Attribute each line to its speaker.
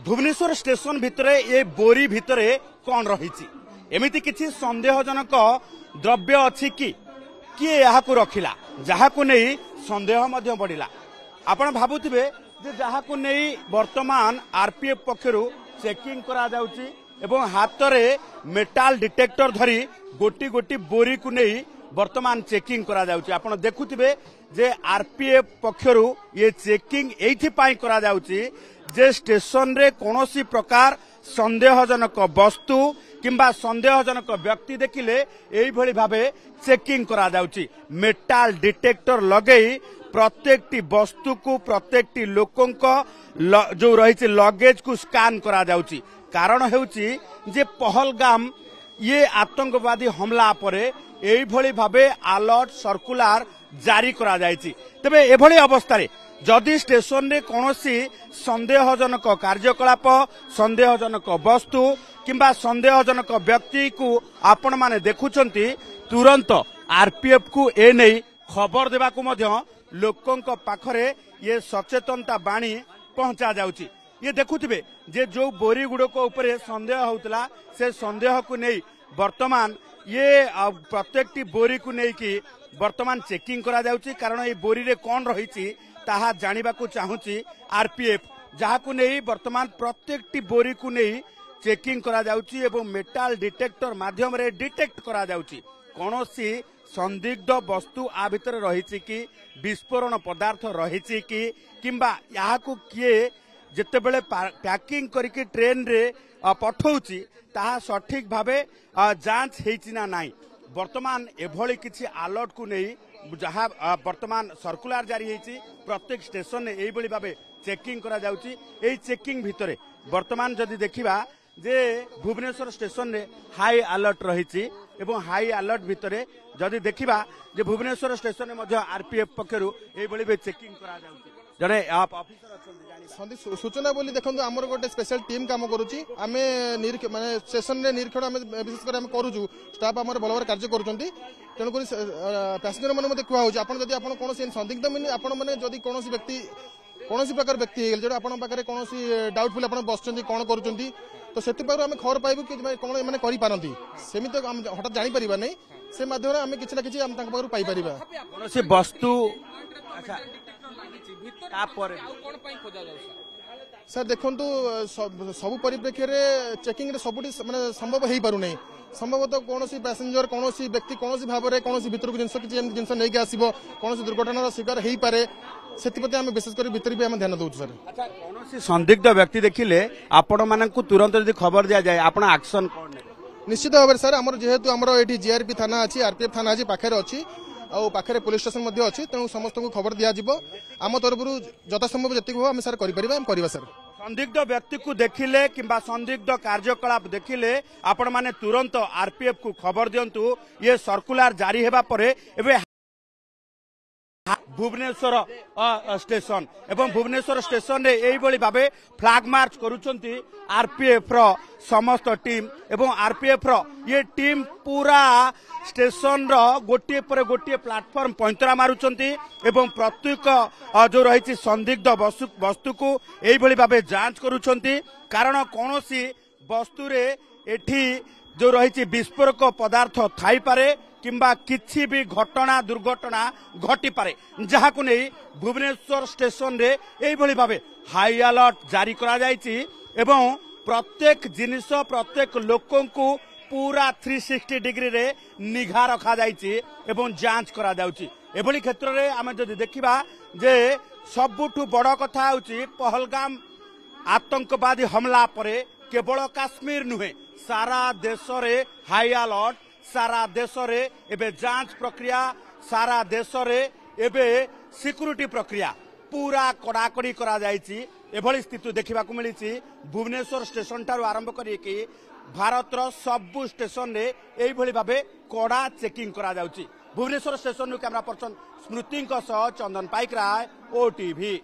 Speaker 1: Bhubaneswar station भितरे ये बोरी भितरे कौन रही एमिति किछि संदेहजनक द्रव्य अछि कि किए याहाकु रखिला जहाकु नहीं संदेह मध्य बढ़िला। आपण भाबुथिबे जे जहाकु नहीं वर्तमान आरपीएफ पक्षरु चेकिंग करा जाउची एवं हातरे मेटाल डिटेक्टर धरी गोटी गोटी बोरी को नहीं वर्तमान चेकिंग करा जाउची। आपण देखुथिबे जे आरपीएफ पक्षरु ये चेकिंग एथि पाई करा जाउची जे स्टेशन रे कोनोसी प्रकार संदेहजनक वस्तु किंबा संदेहजनक व्यक्ति देखिले एई भली भाबे चेकिंग करा जाउची। मेटाल डिटेक्टर लगेई प्रत्येकटी वस्तु को प्रत्येकटी लोकंक जो रही लगेज को स्कान करा जाउची। कारण हेउची जे पहलगाम ये आतंकवादी हमला परे एई भली भाबे अलर्ट सर्कुलर जारी करा जायछि। तबे एभली अवस्था रे जदि स्टेशन रे कोनोसी संदेहजनक कार्यकलाप संदेहजनक वस्तु किंबा संदेहजनक व्यक्ति को आपण माने देखुचंती तुरंत आरपीएफ को ए नहीं खबर देबा को मध्य लोकंक पाखरे ये सचेतनता बाणी पहुंचा जाउची। ये देखुथिबे जे जो बोरी गुड़क ऊपर संदेह होतला से संदेह को नहीं वर्तमान ये प्रत्येकटी बोरी को नहीं कि वर्तमान चेकिंग करा जाउची। कारण ये बोरी रे कौन रही ताहा जानिबा को चाहूची आरपीएफ जहा को नहीं वर्तमान प्रत्येकटी बोरी को नहीं चेकिंग करा जाउची एवं मेटाल डिटेक्टर माध्यम रे डिटेक्ट करा जाउची कोनोसी संदिग्ध वस्तु आ भितर रही कि विस्फोरण पदार्थ रही कि किंबा याहाकु किए जेतेबेले पैकिंग करके ट्रेन रे पठौची ताहा सठिक भावे जांच हेछि ना नाही। वर्तमान एभली किछि अलर्ट को नहीं जहाँ वर्तमान सर्कुलर जारी हेछि प्रत्येक स्टेशन ने एई भली भावे चेकिंग करा जाउची। एई चेकिंग भितरे वर्तमान जदि देखिबा जे भुवनेश्वर स्टेशन रे हाई अलर्ट रही एवं हाई अलर्ट भितरे जदि देखिबा जे भुवनेश्वर स्टेशन में मध्य आरपीएफ पक्षरु एई भली भावे चेकिंग करा जाउची। जने आप ऑफिसर अछन
Speaker 2: सूचना बोली देखो आमर गोटे स्पेशल टीम काम करुची आमे माने स्टेशन रे निरीक्षण आमे विशेष कर आमे करूछु स्टाफ हमर भल भाବରେ କାର୍ଯ୍ୟ କରୁଛନ୍ତି। ତେଣୁକ पैसेंजर मैंने मत कहूँ आप जब आप कौन संदिग्ध मिनी आप मैंने जदि कौन व्यक्ति कौन प्रकार व्यक्ति जो आपरे कौन डाउटफुल आप बस कौन कर तो से आम खबर पाइबू कि कौन मैंने करपारती सेमती हठात जापर नहीं से माध्यम आम कि ना कि पाइपर
Speaker 1: कौन वस्तु
Speaker 2: सर देखु सब परिप्रेक्षी में चेकिंग सब माने संभव हो पार नहीं संभवतः कौन पैसेंजर कौन व्यक्ति कौन भाव में कौन भितर को जिन नहीं आसो कौन दुर्घटनार शिकार हो पारे से विशेषकर भितर भी ध्यान दौर सर।
Speaker 1: कौन संदिग्ध व्यक्ति देखिले आपण मानकु तुरंत यदि खबर दिया जाए आपण एक्शन कौन
Speaker 2: निश्चित भाव सर आमर जेहेतु आमर ये जीआरपी थाना अच्छी आरपीएफ थाना अच्छी पाखे अच्छी पाखे पुलिस स्टेशन अच्छी तेणु समस्त को खबर दिज्व आम तरफ यथासंभव जी हम सर कर सर।
Speaker 1: संदिग्ध व्यक्ति को देखिले किंबा संदिग्ध कार्यकलाप देखिले आपण माने तुरंत आरपीएफ को खबर दियंतु। ये सर्कुलर जारी हेबा परे एबे भुवनेश्वर स्टेशन एवं भुवनेश्वर स्टेशन रे एई भली भाबे फ्लैग मार्च करूचंती आरपीएफ रो समस्त टीम एवं आरपीएफ रो ये टीम पूरा स्टेशन रो गोटे पर गोटे प्लेटफॉर्म पैंतरा मारुचंती एवं प्रत्येक जो रही संदिग्ध वस्तु को एई भली भाबे जांच करूचंती। कारण कोनोसी वस्तु रे एठी जो रही विस्फोरक पदार्थ थाई पारे किंबा किछि भी घटना दुर्घटना घटी पारे जहा को नहीं भुवनेश्वर स्टेशन रे एई भली भाबे हाई अलर्ट जारी करा जायछि एवं प्रत्येक जिनिस प्रत्येक लोकन को पूरा 360 डिग्री रे निघा रखा जायछि एवं जांच करा जाउछि। एभली क्षेत्र रे आमे जदि देखिबा जे सबुठु बड़ कथा होछि पहलगाम आतंकवादी हमला परे केवल काश्मीर नुहे सारा देश रे हाई अलर्ट सारा देश रे एबे जांच प्रक्रिया सारा देश रे एबे सिक्यूरिटी प्रक्रिया पूरा कड़ाकड़ी करा जायछि। एभली स्थिति देखा मिली भुवनेश्वर स्टेशन ठारू आरंभ करी भारत सबु स्टेशन रे एई भली भाबे कड़ा चेकिंग करा जाउछि। भुवनेश्वर स्टेशन कैमरा पर्सन स्मृति चंदन पाइकराय ओटीवी।